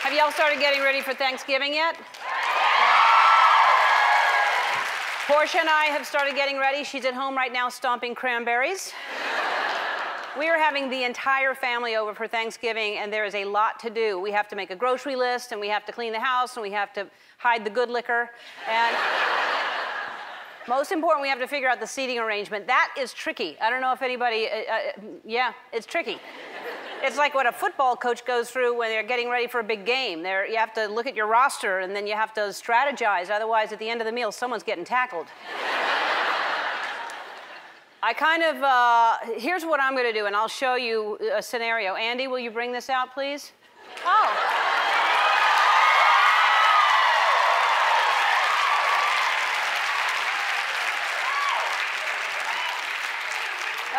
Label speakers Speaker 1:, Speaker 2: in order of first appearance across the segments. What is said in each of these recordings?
Speaker 1: Have y'all started getting ready for Thanksgiving yet? Portia and I have started getting ready. She's at home right now stomping cranberries. We are having the entire family over for Thanksgiving, and there is a lot to do. We have to make a grocery list, and we have to clean the house, and we have to hide the good liquor. And most important, we have to figure out the seating arrangement. That is tricky. I don't know if anybody, yeah, it's tricky. It's like what a football coach goes through when they're getting ready for a big game. You have to look at your roster, and then you have to strategize. Otherwise, at the end of the meal, someone's getting tackled. Here's what I'm going to do, and I'll show you a scenario. Andy, will you bring this out, please? Oh.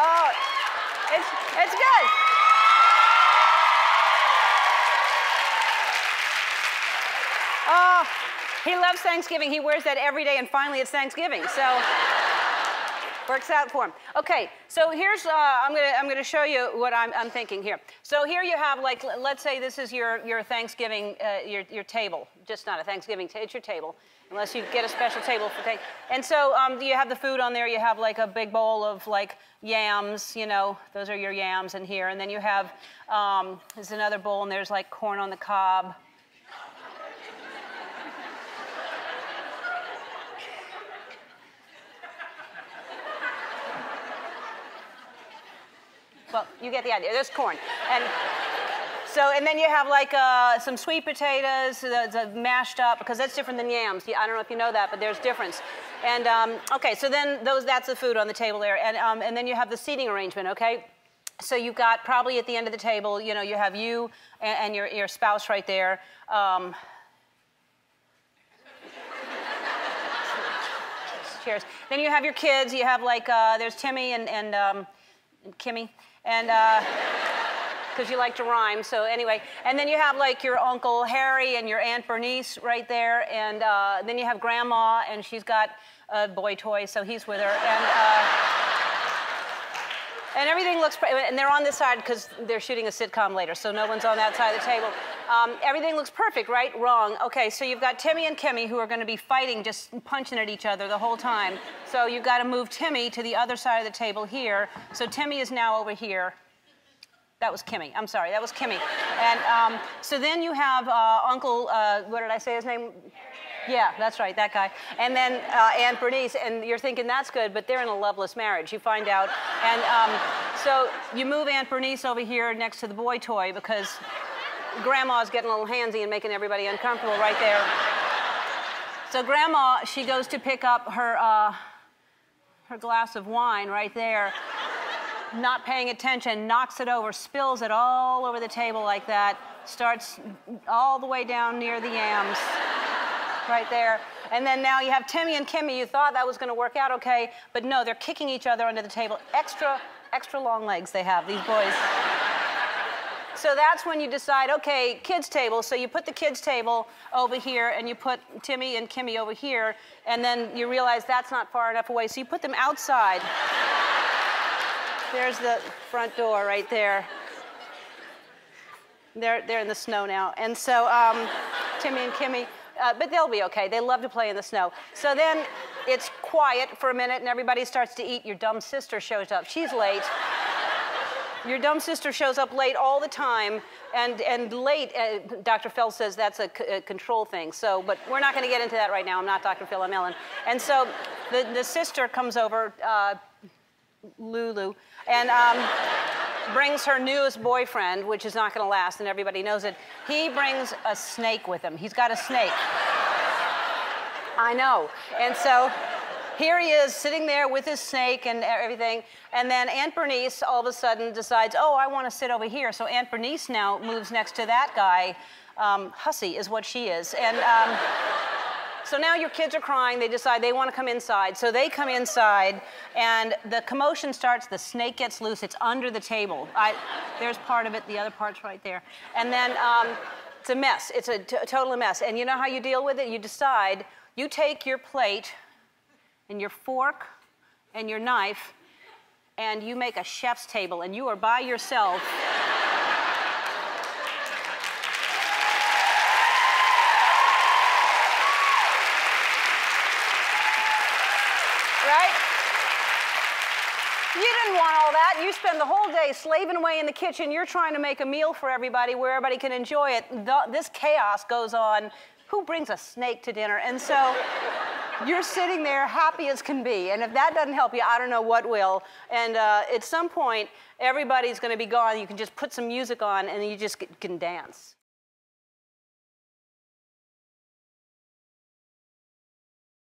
Speaker 1: Oh, it's good. Oh, he loves Thanksgiving. He wears that every day, and finally it's Thanksgiving, so works out for him. Okay, so here's, I'm gonna show you what I'm thinking here. So here you have, like, let's say this is your Thanksgiving, your table. Just not a Thanksgiving table, it's your table, unless you get a special table for Thanksgiving. And so you have the food on there. You have like a big bowl of like yams, you know, those are your yams in here. And then you have, there's another bowl, and there's like corn on the cob. Well, you get the idea. There's corn. And then you have like some sweet potatoes, mashed up, because that's different than yams. I don't know if you know that, but there's difference. And okay, so then that's the food on the table there. And then you have the seating arrangement, okay? So you've got probably at the end of the table, you know, you have you and your spouse right there. Cheers. Then you have your kids. You have like, there's Timmy and Kimmy. And because you like to rhyme, so anyway. And then you have like your Uncle Harry and your Aunt Bernice right there. And then you have Grandma, and she's got a boy toy, so he's with her. And everything looks, and they're on this side because they're shooting a sitcom later, so no one's on that side of the table. Everything looks perfect, right? Wrong. Okay, so you've got Timmy and Kimmy who are going to be fighting, just punching at each other the whole time. So you've got to move Timmy to the other side of the table here. So Timmy is now over here. That was Kimmy. I'm sorry, that was Kimmy. And so then you have Uncle, what did I say his name? Yeah, that's right, that guy. And then Aunt Bernice, and you're thinking that's good, but they're in a loveless marriage, you find out. And so you move Aunt Bernice over here next to the boy toy because Grandma's getting a little handsy and making everybody uncomfortable right there. So Grandma, she goes to pick up her glass of wine right there, not paying attention, knocks it over, spills it all over the table like that, starts all the way down near the yams. Right there. And then now you have Timmy and Kimmy. You thought that was going to work out okay, but no, they're kicking each other under the table. Extra long legs they have, these boys. So that's when you decide, okay, kids' table. So you put the kids' table over here, and you put Timmy and Kimmy over here, and then you realize that's not far enough away, so you put them outside. There's the front door right there. They're in the snow now. And so Timmy and Kimmy, but they'll be okay. They love to play in the snow. So then it's quiet for a minute, and everybody starts to eat. Your dumb sister shows up. She's late. Your dumb sister shows up late all the time, and late, Dr. Phil says that's a control thing. So, but we're not going to get into that right now. I'm not Dr. Phil, I'm Ellen. And so the sister comes over, Lulu, and brings her newest boyfriend, which is not going to last, and everybody knows it. He brings a snake with him. He's got a snake. I know. And so here he is sitting there with his snake and everything. And then Aunt Bernice all of a sudden decides, oh, I want to sit over here. So Aunt Bernice now moves next to that guy. Hussy is what she is. And so now your kids are crying. They decide they want to come inside. So they come inside, and the commotion starts. The snake gets loose. It's under the table. There's part of it. The other part's right there. And then it's a mess. It's a total mess. And you know how you deal with it? You decide, you take your plate and your fork and your knife, and you make a chef's table, and you are by yourself. right? You didn't want all that. You spend the whole day slaving away in the kitchen. You're trying to make a meal for everybody where everybody can enjoy it. This chaos goes on. Who brings a snake to dinner? And so you're sitting there happy as can be. And if that doesn't help you, I don't know what will. And at some point, everybody's going to be gone. You can just put some music on and you just can dance.